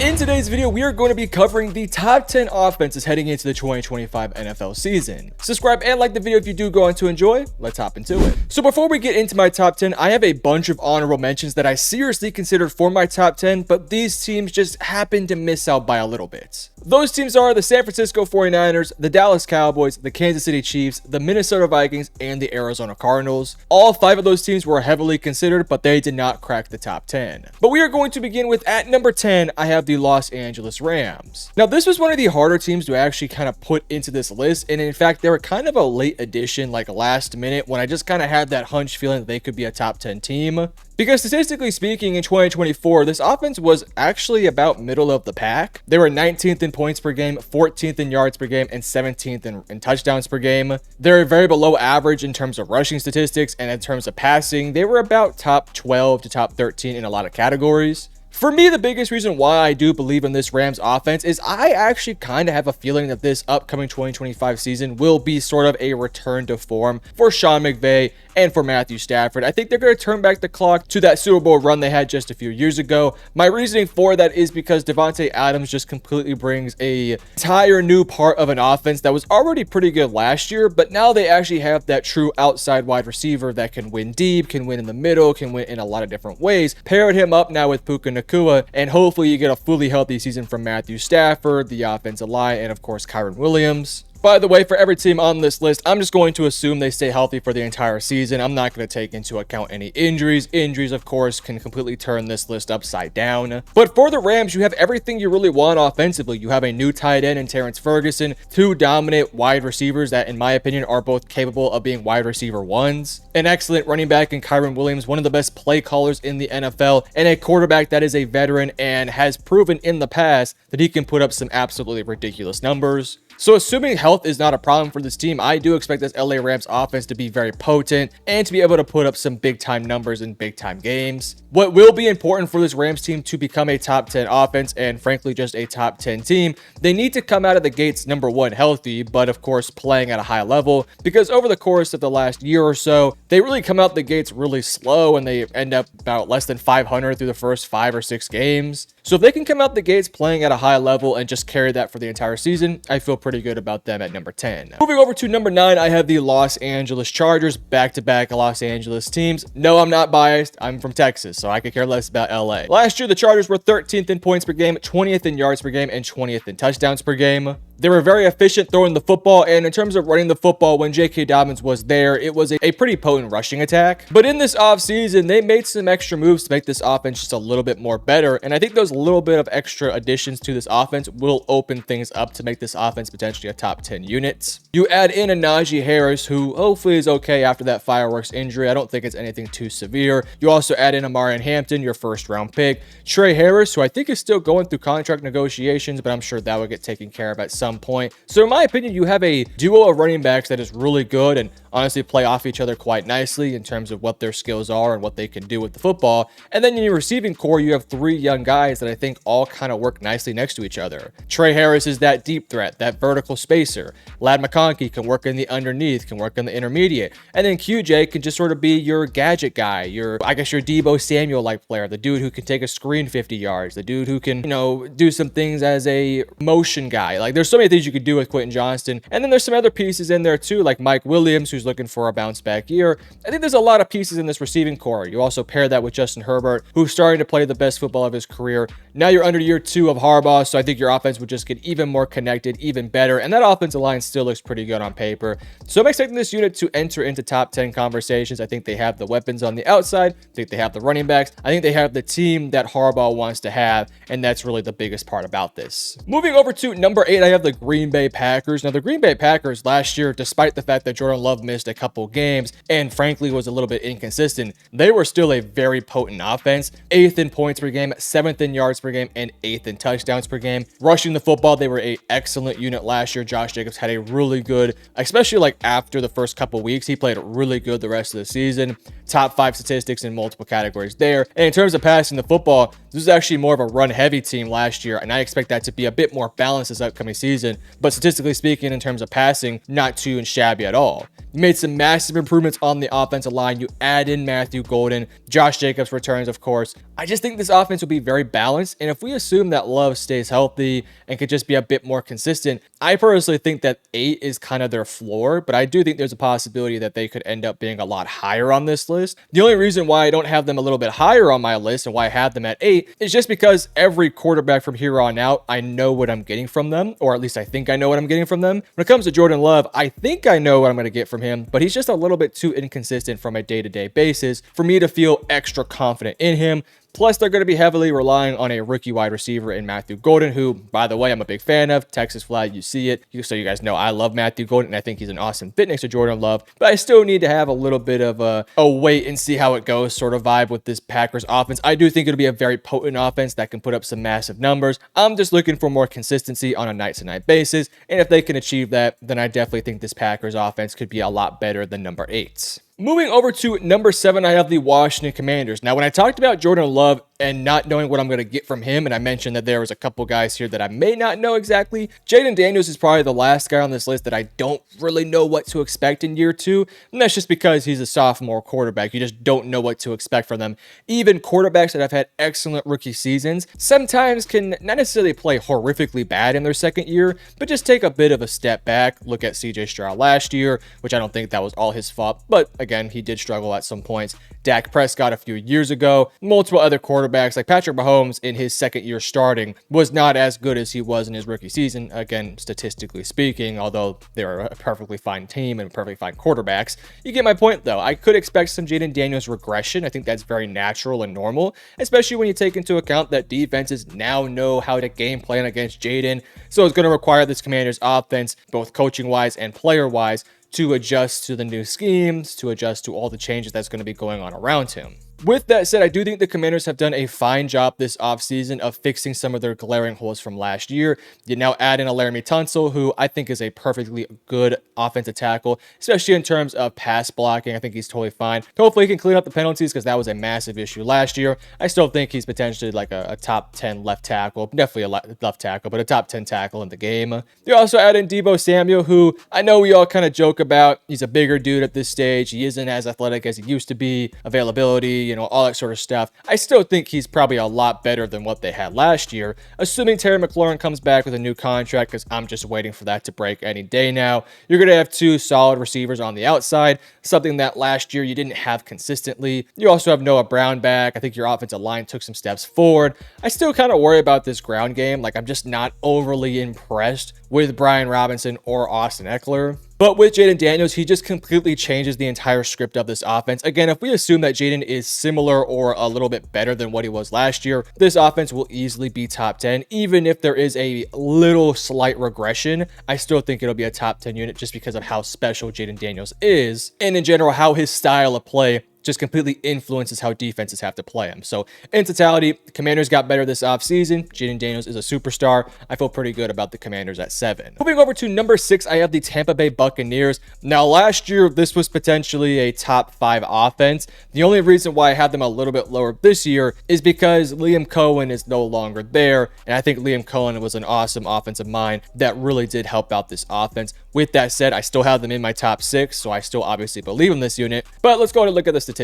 In today's video, we are going to be covering the top 10 offenses heading into the 2025 NFL season. Subscribe and like the video if you do go on to enjoy. Let's hop into it. So before we get into my top 10, I have a bunch of honorable mentions that I seriously considered for my top 10, but these teams just happen to miss out by a little bit. Those teams are the San Francisco 49ers, the Dallas Cowboys, the Kansas City Chiefs, the Minnesota Vikings, and the Arizona Cardinals. All 5 of those teams were heavily considered, but they did not crack the top 10. But we are going to begin with, at number 10, I have the Los Angeles Rams. Now, this was one of the harder teams to actually kind of put into this list, and in fact, they were kind of a late addition, like last minute, when I just kind of had that hunch feeling that they could be a top 10 team. Because statistically speaking, in 2024, this offense was actually about middle of the pack. They were 19th in points per game, 14th in yards per game, and 17th in touchdowns per game. They're very below average in terms of rushing statistics, and in terms of passing, they were about top 12 to top 13 in a lot of categories. For me, the biggest reason why I do believe in this Rams offense is I actually kind of have a feeling that this upcoming 2025 season will be sort of a return to form for Sean McVay and for Matthew Stafford. I think they're going to turn back the clock to that Super Bowl run they had just a few years ago. My reasoning for that is because Devontae Adams just completely brings a entire new part of an offense that was already pretty good last year, but now they actually have that true outside wide receiver that can win deep, can win in the middle, can win in a lot of different ways. Paired him up now with Puka Nacua, and hopefully you get a fully healthy season from Matthew Stafford, the offensive line, and of course Kyren Williams. By the way, for every team on this list, I'm just going to assume they stay healthy for the entire season. I'm not going to take into account any injuries. Injuries, of course, can completely turn this list upside down. But for the Rams, you have everything you really want offensively. You have a new tight end in Terrence Ferguson, 2 dominant wide receivers that, in my opinion, are both capable of being wide receiver ones, an excellent running back in Kyren Williams, one of the best play callers in the NFL, and a quarterback that is a veteran and has proven in the past that he can put up some absolutely ridiculous numbers. So assuming health is not a problem for this team, I do expect this LA Rams offense to be very potent and to be able to put up some big time numbers in big time games. What will be important for this Rams team to become a top 10 offense and frankly just a top 10 team, they need to come out of the gates number 1 healthy, but of course playing at a high level, because over the course of the last year or so, they really come out the gates really slow and they end up about less than 500 through the first 5 or 6 games. So if they can come out the gates playing at a high level and just carry that for the entire season, I feel pretty good about them at number 10. Moving over to number 9, I have the Los Angeles Chargers, back-to-back Los Angeles teams. No, I'm not biased. I'm from Texas, so I could care less about LA. Last year, the Chargers were 13th in points per game, 20th in yards per game, and 20th in touchdowns per game. They were very efficient throwing the football, and in terms of running the football, when J.K. Dobbins was there, it was a pretty potent rushing attack. But in this offseason, they made some extra moves to make this offense just a little bit more better, and I think those little bit of extra additions to this offense will open things up to make this offense potentially a top 10 unit. You add in a Najee Harris, who hopefully is okay after that fireworks injury. I don't think it's anything too severe. You also add in Amarian Hampton, your first-round pick. Trey Harris, who I think is still going through contract negotiations, but I'm sure that will get taken care of at some point. So in my opinion, you have a duo of running backs that is really good and honestly play off each other quite nicely in terms of what their skills are and what they can do with the football. And then in your receiving core, you have 3 young guys that I think all kind of work nicely next to each other. Trey Harris is that deep threat, that vertical spacer. Lad McConkey can work in the underneath, can work in the intermediate. And then QJ can just sort of be your gadget guy, your Deebo Samuel-like player, the dude who can take a screen 50 yards, the dude who can, do some things as a motion guy. Like, there's so many things you could do with Quentin Johnston. And then there's some other pieces in there too, like Mike Williams, who's looking for a bounce back year. I think there's a lot of pieces in this receiving core. You also pair that with Justin Herbert, who's starting to play the best football of his career. Now you're under year 2 of Harbaugh, so I think your offense would just get even more connected, even better. And that offensive line still looks pretty good on paper. So I'm expecting this unit to enter into top 10 conversations. I think they have the weapons on the outside. I think they have the running backs. I think they have the team that Harbaugh wants to have, and that's really the biggest part about this. Moving over to number 8, I have the Green Bay Packers. Now, the Green Bay Packers last year, despite the fact that Jordan Love missed a couple games and frankly was a little bit inconsistent, they were still a very potent offense. 8th in points per game, 7th in yards per game, and 8th in touchdowns per game. Rushing the football, they were an excellent unit last year. Josh Jacobs had a really good, especially like after the first couple weeks, he played really good the rest of the season. Top 5 statistics in multiple categories there. And in terms of passing the football, this is actually more of a run-heavy team last year, and I expect that to be a bit more balanced this upcoming season. season, but statistically speaking, in terms of passing, not too shabby at all. You made some massive improvements on the offensive line. You add in Matthew Golden, Josh Jacobs returns, of course. I just think this offense will be very balanced, and if we assume that Love stays healthy and could just be a bit more consistent, I personally think that 8 is kind of their floor, but I do think there's a possibility that they could end up being a lot higher on this list. The only reason why I don't have them a little bit higher on my list and why I have them at 8 is just because every quarterback from here on out, I know what I'm getting from them, or at least I think I know what I'm getting from them. When it comes to Jordan Love, I think I know what I'm going to get from him, but he's just a little bit too inconsistent from a day-to-day basis for me to feel extra confident in him. Plus, they're going to be heavily relying on a rookie wide receiver in Matthew Golden, who, by the way, I'm a big fan of. Texas flag, you see it. So you guys know I love Matthew Golden, and I think he's an awesome fit next to Jordan Love. But I still need to have a little bit of a wait and see how it goes sort of vibe with this Packers offense. I do think it'll be a very potent offense that can put up some massive numbers. I'm just looking for more consistency on a night-to-night basis, and if they can achieve that, then I definitely think this Packers offense could be a lot better than number 8. Moving over to number 7, I have the Washington Commanders. Now, when I talked about Jordan Love and not knowing what I'm going to get from him, and I mentioned that there was a couple guys here that I may not know exactly, Jaden Daniels is probably the last guy on this list that I don't really know what to expect in year 2, and that's just because he's a sophomore quarterback. You just don't know what to expect from them. Even quarterbacks that have had excellent rookie seasons sometimes can not necessarily play horrifically bad in their second year, but just take a bit of a step back. Look at CJ Stroud last year, which I don't think that was all his fault, but again, he did struggle at some points. Dak Prescott a few years ago, multiple other quarterbacks like Patrick Mahomes in his second year starting was not as good as he was in his rookie season. Again, statistically speaking, although they're a perfectly fine team and perfectly fine quarterbacks. You get my point though. I could expect some Jaden Daniels regression. I think that's very natural and normal, especially when you take into account that defenses now know how to game plan against Jaden. So it's going to require this Commanders offense, both coaching wise and player wise, to adjust to the new schemes, to adjust to all the changes that's going to be going on around him. With that said, I do think the Commanders have done a fine job this offseason of fixing some of their glaring holes from last year. You now add in a Laramie Tunsil, who I think is a perfectly good offensive tackle, especially in terms of pass blocking. I think he's totally fine. Hopefully he can clean up the penalties because that was a massive issue last year. I still think he's potentially like a top 10 left tackle, definitely a left tackle, but a top 10 tackle in the game. You also add in Deebo Samuel, who I know we all kind of joke about. He's a bigger dude at this stage. He isn't as athletic as he used to be. Availability, all that sort of stuff. I still think he's probably a lot better than what they had last year, assuming Terry McLaurin comes back with a new contract, because I'm just waiting for that to break any day now. You're going to have 2 solid receivers on the outside, something that last year you didn't have consistently. You also have Noah Brown back. I think your offensive line took some steps forward. I still kind of worry about this ground game. Like, I'm just not overly impressed with Brian Robinson or Austin Eckler. But with Jaden Daniels, he just completely changes the entire script of this offense. Again, if we assume that Jaden is similar or a little bit better than what he was last year, this offense will easily be top 10. Even if there is a little slight regression, I still think it'll be a top 10 unit just because of how special Jaden Daniels is, and in general, how his style of play just completely influences how defenses have to play him. So in totality, the Commanders got better this offseason. Jaden Daniels is a superstar. I feel pretty good about the Commanders at 7. Moving over to number 6, I have the Tampa Bay Buccaneers. Now, last year, this was potentially a top 5 offense. The only reason why I have them a little bit lower this year is because Liam Cohen is no longer there. And I think Liam Cohen was an awesome offensive mind that really did help out this offense. With that said, I still have them in my top 6, so I still obviously believe in this unit. But let's go ahead and look at the statistics.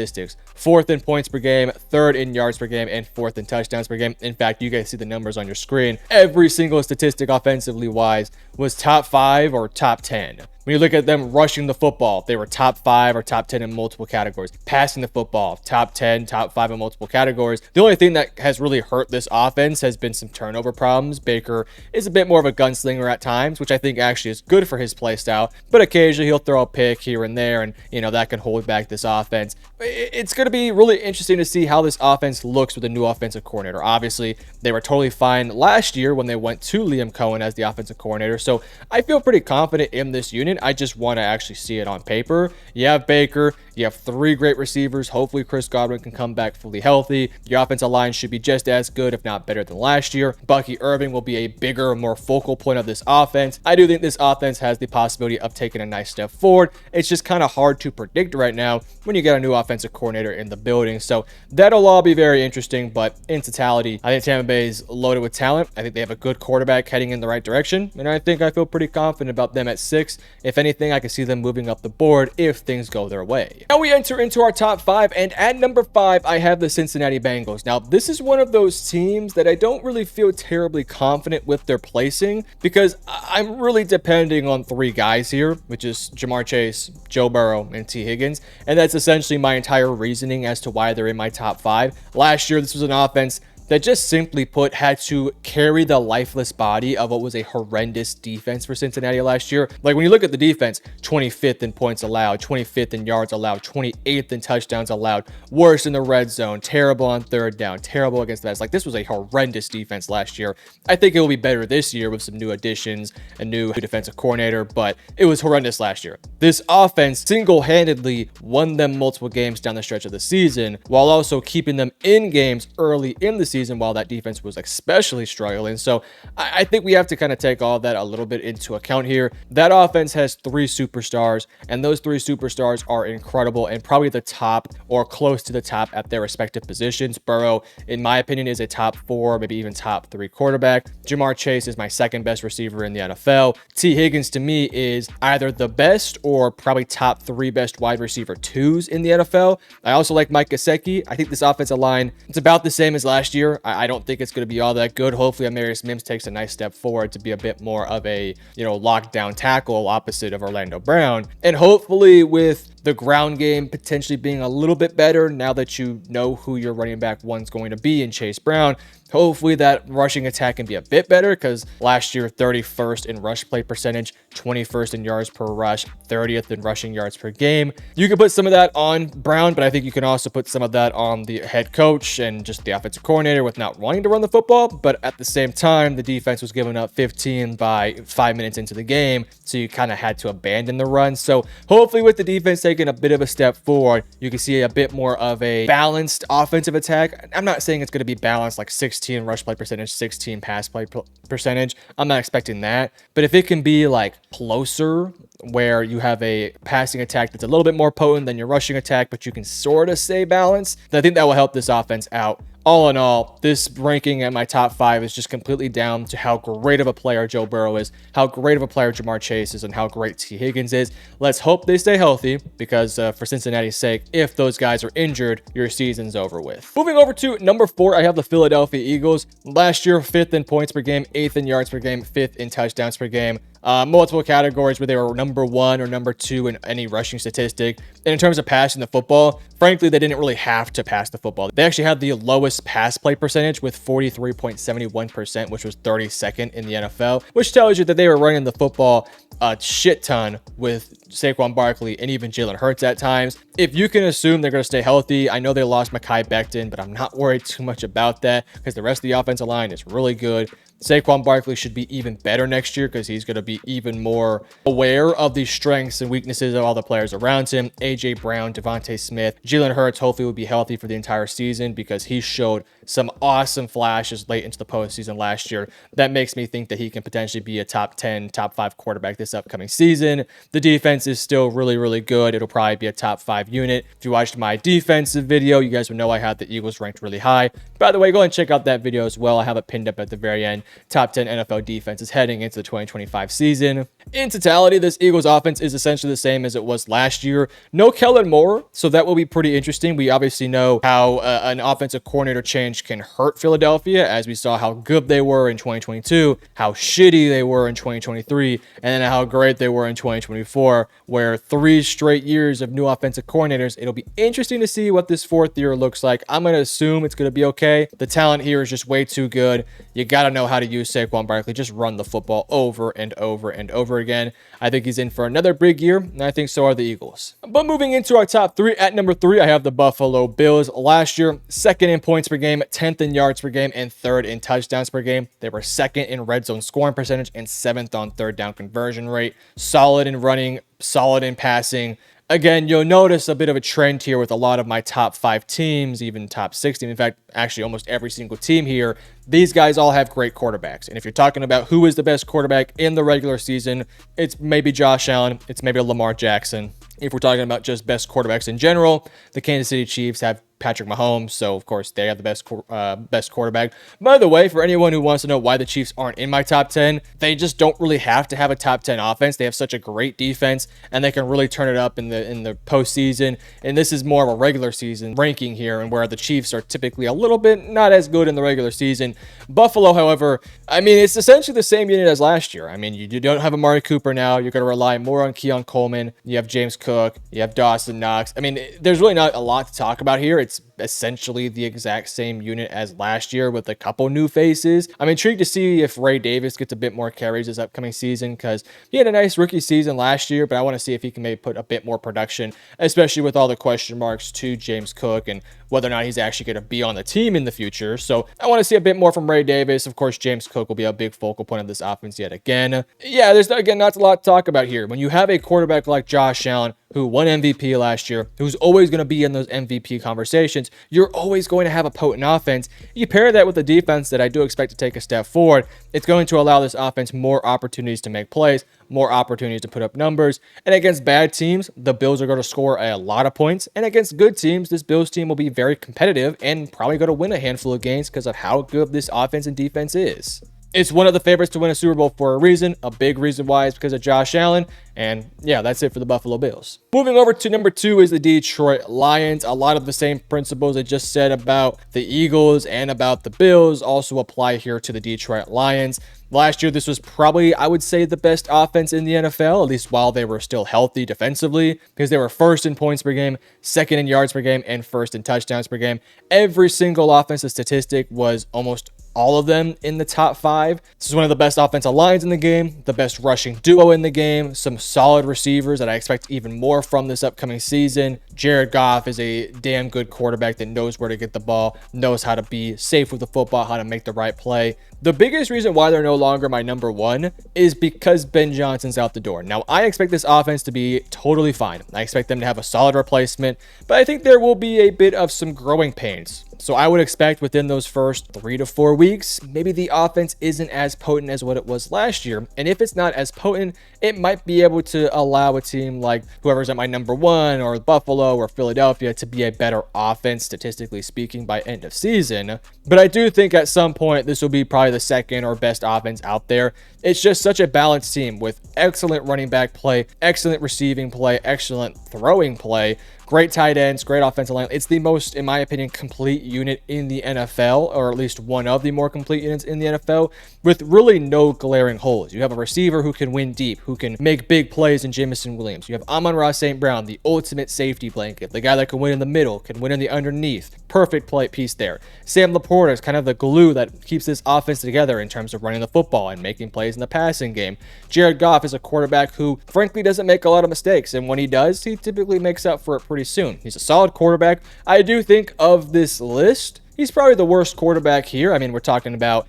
4th in points per game, 3rd in yards per game, and 4th in touchdowns per game. In fact, you guys see the numbers on your screen. Every single statistic offensively wise was top 5 or top 10. When you look at them rushing the football, they were top 5 or top 10 in multiple categories. Passing the football, top 10, top 5 in multiple categories. The only thing that has really hurt this offense has been some turnover problems. Baker is a bit more of a gunslinger at times, which I think actually is good for his play style, but occasionally he'll throw a pick here and there, and that can hold back this offense. It's going to be really interesting to see how this offense looks with a new offensive coordinator. Obviously, they were totally fine last year when they went to Liam Cohen as the offensive coordinator, so I feel pretty confident in this unit. opinion. I just want to actually see it on paper. You have Baker, you have 3 great receivers. Hopefully Chris Godwin can come back fully healthy. Your offensive line should be just as good, if not better than last year. Bucky Irving will be a bigger, more focal point of this offense. I do think this offense has the possibility of taking a nice step forward. It's just kind of hard to predict right now when you get a new offensive coordinator in the building. So that'll all be very interesting, but in totality, I think Tampa Bay is loaded with talent. I think they have a good quarterback heading in the right direction, and I think I feel pretty confident about them at 6. If anything, I can see them moving up the board if things go their way. Now we enter into our top 5, and at number 5, I have the Cincinnati Bengals. Now, this is one of those teams that I don't really feel terribly confident with their placing, because I'm really depending on 3 guys here, which is Jamar Chase, Joe Burrow, and T. Higgins, and that's essentially my entire reasoning as to why they're in my top 5. Last year, this was an offense that just simply put had to carry the lifeless body of what was a horrendous defense for Cincinnati last year. Like when you look at the defense, 25th in points allowed, 25th in yards allowed, 28th in touchdowns allowed, worst in the red zone, terrible on third down, terrible against the pass. Like this was a horrendous defense last year. I think it will be better this year with some new additions, a new defensive coordinator, but it was horrendous last year. This offense single-handedly won them multiple games down the stretch of the season, while also keeping them in games early in the season while that defense was especially struggling. So I think we have to kind of take all of that a little bit into account here. That offense has 3 superstars, and those 3 superstars are incredible and probably the top or close to the top at their respective positions. Burrow, in my opinion, is a top 4, maybe even top 3 quarterback. Jamar Chase is my 2nd best receiver in the NFL. T. Higgins, to me, is either the best or probably top 3 best wide receiver 2s in the NFL. I also like Mike Gesicki. I think this offensive line, it's about the same as last year. I don't think it's going to be all that good. Hopefully, Amarius Mims takes a nice step forward to be a bit more of a, lockdown tackle opposite of Orlando Brown. And hopefully with the ground game potentially being a little bit better now that you know who your running back 1's going to be in Chase Brown, hopefully that rushing attack can be a bit better, because last year 31st in rush play percentage, 21st in yards per rush, 30th in rushing yards per game. You can put some of that on Brown, but I think you can also put some of that on the head coach and just the offensive coordinator with not wanting to run the football. But at the same time, the defense was giving up 15 by 5 minutes into the game, so you kind of had to abandon the run. So hopefully with the defense taking a bit of a step forward, you can see a bit more of a balanced offensive attack. I'm not saying it's going to be balanced like 16 rush play percentage, 16 pass play percentage. I'm not expecting that. But if it can be like closer, where you have a passing attack that's a little bit more potent than your rushing attack, but you can sort of stay balanced, then I think that will help this offense out. All in all, this ranking at my top 5 is just completely down to how great of a player Joe Burrow is, how great of a player Jamar Chase is, and how great T. Higgins is. Let's hope they stay healthy, because for Cincinnati's sake, if those guys are injured, your season's over with. Moving over to number 4, I have the Philadelphia Eagles. Last year, 5th in points per game, 8th in yards per game, 5th in touchdowns per game. Multiple categories where they were number 1 or number 2 in any rushing statistic. And in terms of passing the football, frankly, they didn't really have to pass the football. They actually had the lowest pass play percentage with 43.71%, which was 32nd in the NFL, which tells you that they were running the football a shit ton with Saquon Barkley and even Jalen Hurts at times. If you can assume they're going to stay healthy, I know they lost Mekhi Becton, but I'm not worried too much about that because the rest of the offensive line is really good. Saquon Barkley should be even better next year because he's going to be even more aware of the strengths and weaknesses of all the players around him. A.J. Brown, Devontae Smith, Jalen Hurts hopefully will be healthy for the entire season because he showed some awesome flashes late into the postseason last year. That makes me think that he can potentially be a top 10, top 5 quarterback this upcoming season. The defense is still really, really good. It'll probably be a top 5 unit. If you watched my defensive video, you guys would know I had the Eagles ranked really high. By the way, go and check out that video as well. I have it pinned up at the very end. Top 10 NFL defenses heading into the 2025 season. In totality, this Eagles offense is essentially the same as it was last year. No Kellen Moore, so that will be pretty interesting. We obviously know how an offensive coordinator change can hurt Philadelphia, as we saw how good they were in 2022, how shitty they were in 2023, and then how great they were in 2024, where 3 straight years of new offensive coordinators. It'll be interesting to see what this 4th year looks like. I'm going to assume it's going to be okay. The talent here is just way too good. You got to know how to use Saquon Barkley. Just run the football over and over and over again. I think he's in for another big year, and I think so are the Eagles. But moving into our top 3, at number 3, I have the Buffalo Bills. Last year, 2nd in points per game, game, 10th in yards per game, and 3rd in touchdowns per game. They were 2nd in red zone scoring percentage and 7th on 3rd down conversion rate. Solid in running, solid in passing. Again, you'll notice a bit of a trend here with a lot of my top 5 teams, even top 6 teams. In fact, actually almost every single team here. These guys all have great quarterbacks. And if you're talking about who is the best quarterback in the regular season, it's maybe Josh Allen, it's maybe Lamar Jackson. If we're talking about just best quarterbacks in general, the Kansas City Chiefs have Patrick Mahomes, so of course they have the best quarterback. By the way, for anyone who wants to know why the Chiefs aren't in my top 10, they just don't really have to have a top 10 offense. They have such a great defense, and they can really turn it up in the postseason. And this is more of a regular season ranking here, and where the Chiefs are typically a little bit not as good in the regular season. Buffalo, however, I mean, it's essentially the same unit as last year. I mean, you don't have Amari Cooper now. You're going to rely more on Keon Coleman. You have James Cook. You have Dawson Knox. I mean, there's really not a lot to talk about here. It's essentially the exact same unit as last year with a couple new faces. I'm intrigued to see if Ray Davis gets a bit more carries this upcoming season, because he had a nice rookie season last year, but I want to see if he can maybe put a bit more production, especially with all the question marks to James Cook and whether or not he's actually going to be on the team in the future. So I want to see a bit more from Ray Davis. Of course, James Cook will be a big focal point of this offense yet again. Yeah, there's again not a lot to talk about here. When you have a quarterback like Josh Allen, who won MVP last year, who's always going to be in those MVP conversations, you're always going to have a potent offense. You pair that with a defense that I do expect to take a step forward, it's going to allow this offense more opportunities to make plays, more opportunities to put up numbers. And against bad teams, the Bills are going to score a lot of points. And against good teams, this Bills team will be very competitive and probably going to win a handful of games because of how good this offense and defense is. It's one of the favorites to win a Super Bowl for a reason. A big reason why is because of Josh Allen. And yeah, that's it for the Buffalo Bills. Moving over to number 2 is the Detroit Lions. A lot of the same principles I just said about the Eagles and about the Bills also apply here to the Detroit Lions. Last year, this was probably, I would say, the best offense in the NFL, at least while they were still healthy defensively, because they were 1st in points per game, 2nd in yards per game, and 1st in touchdowns per game. Every single offensive statistic was almost all of them in the top 5. This is one of the best offensive lines in the game, the best rushing duo in the game, some solid receivers that I expect even more from this upcoming season. Jared Goff is a damn good quarterback that knows where to get the ball, knows how to be safe with the football, how to make the right play. The biggest reason why they're no longer my number 1 is because Ben Johnson's out the door. Now, I expect this offense to be totally fine. I expect them to have a solid replacement, but I think there will be a bit of some growing pains. So I would expect within those first 3 to 4 weeks, maybe the offense isn't as potent as what it was last year. And if it's not as potent, it might be able to allow a team like whoever's at my number 1 or Buffalo or Philadelphia to be a better offense, statistically speaking, by end of season. But I do think at some point, this will be probably the second or best offense out there. It's just such a balanced team with excellent running back play, excellent receiving play, excellent throwing play, great tight ends, great offensive line. It's the most, in my opinion, complete unit in the NFL, or at least one of the more complete units in the NFL, with really no glaring holes. You have a receiver who can win deep, who can make big plays in Jameson Williams. You have Amon-Ra St. Brown, the ultimate safety blanket, the guy that can win in the middle, can win in the underneath. Perfect play piece there. Sam Laporta is kind of the glue that keeps this offense together in terms of running the football and making plays in the passing game. Jared Goff is a quarterback who, frankly, doesn't make a lot of mistakes, and when he does, he typically makes up for it pretty soon. He's a solid quarterback. I do think of this list, he's probably the worst quarterback here. I mean, we're talking about,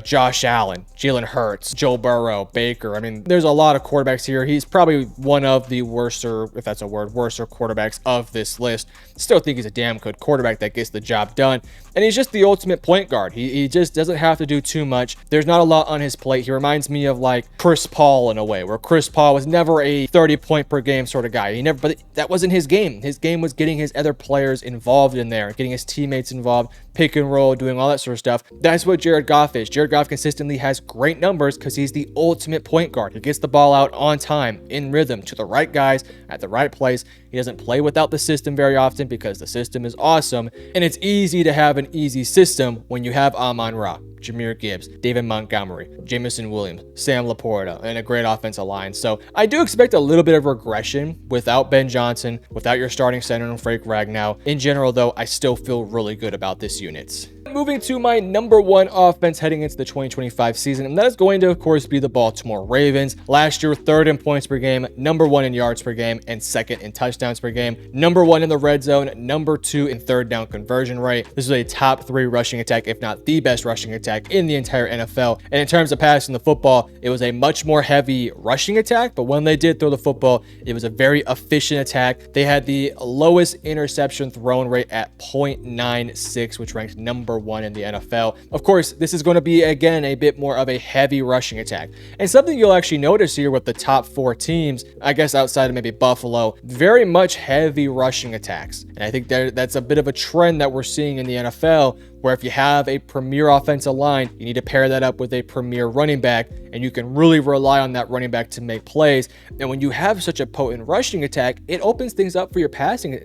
Josh Allen, Jalen Hurts, Joe Burrow, Baker. I mean, there's a lot of quarterbacks here. He's probably one of the worser, if that's a word, worser quarterbacks of this list. Still think he's a damn good quarterback that gets the job done. And he's just the ultimate point guard. He just doesn't have to do too much. There's not a lot on his plate. He reminds me of like Chris Paul in a way, where Chris Paul was never a 30 point per game sort of guy. But that wasn't his game. His game was getting his other players involved in there, getting his teammates involved, pick and roll, doing all that sort of stuff. That's what Jared Goff is. Jared Goff consistently has great numbers because he's the ultimate point guard. He gets the ball out on time, in rhythm, to the right guys, at the right place. He doesn't play without the system very often because the system is awesome. And it's easy to have an easy system when you have Amon-Ra, Jahmyr Gibbs, David Montgomery, Jameson Williams, Sam Laporta, and a great offensive line. So I do expect a little bit of regression without Ben Johnson, without your starting center and Frank Ragnow. In general, though, I still feel really good about this unit. Moving to my number one offense heading into the 2025 season, and that is going to, of course, be the Baltimore Ravens. Last year, third in points per game, number one in yards per game, and second in touchdowns per game, number one in the red zone, number two in third down conversion rate. This is a top three rushing attack, if not the best rushing attack in the entire NFL. And in terms of passing the football, it was a much more heavy rushing attack, but when they did throw the football, it was a very efficient attack. They had the lowest interception thrown rate at 0.96, which ranks number one in the NFL. Of course, this is going to be, again, a bit more of a heavy rushing attack. And something you'll actually notice here with the top four teams, I guess outside of maybe Buffalo, very much heavy rushing attacks. And I think that's a bit of a trend that we're seeing in the NFL, where if you have a premier offensive line, you need to pair that up with a premier running back, and you can really rely on that running back to make plays. And when you have such a potent rushing attack, it opens things up for your passing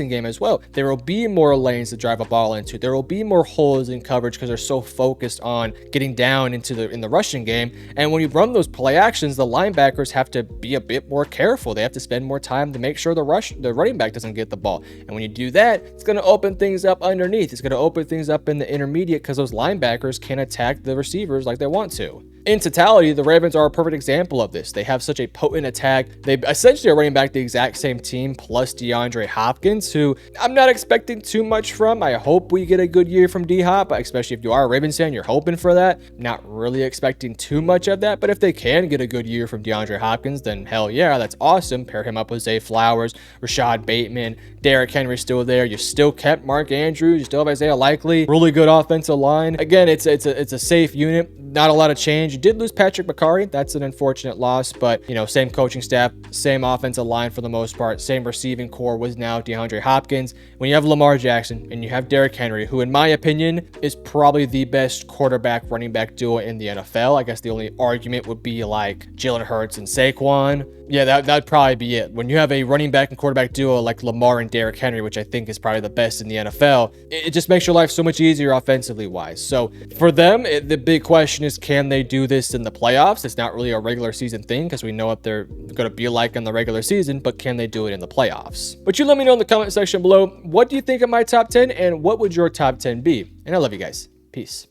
game as well. There will be more lanes to drive a ball into. There will be more holes in coverage because they're so focused on getting down in the rushing game. And when you run those play actions, the linebackers have to be a bit more careful. They have to spend more time to make sure the running back doesn't get the ball. And when you do that, it's going to open things up underneath. It's going to open things up in the intermediate because those linebackers can attack the receivers like they want to. In totality, the Ravens are a perfect example of this. They have such a potent attack. They essentially are running back the exact same team plus DeAndre Hopkins, who I'm not expecting too much from. I hope we get a good year from D-Hop, especially if you are a Ravens fan, you're hoping for that. Not really expecting too much of that, but if they can get a good year from DeAndre Hopkins, then hell yeah, that's awesome. Pair him up with Zay Flowers, Rashad Bateman, Derrick Henry still there. You still kept Mark Andrews. You still have Isaiah Likely. Really good offensive line. Again, it's a safe unit. Not a lot of change. You did lose Patrick McCarry. That's an unfortunate loss, but same coaching staff, same offensive line for the most part, same receiving core with now DeAndre Hopkins. When you have Lamar Jackson and you have Derrick Henry, who in my opinion is probably the best quarterback running back duo in the NFL. I guess the only argument would be like Jalen Hurts and Saquon. Yeah, that'd probably be it. When you have a running back and quarterback duo like Lamar and Derrick Henry, which I think is probably the best in the NFL, it just makes your life so much easier offensively wise. So for them, the big question is, can they do this in the playoffs? It's not really a regular season thing because we know what they're going to be like in the regular season, but can they do it in the playoffs? But you let me know in the comment section below, what do you think of my top 10 and what would your top 10 be? And I love you guys. Peace.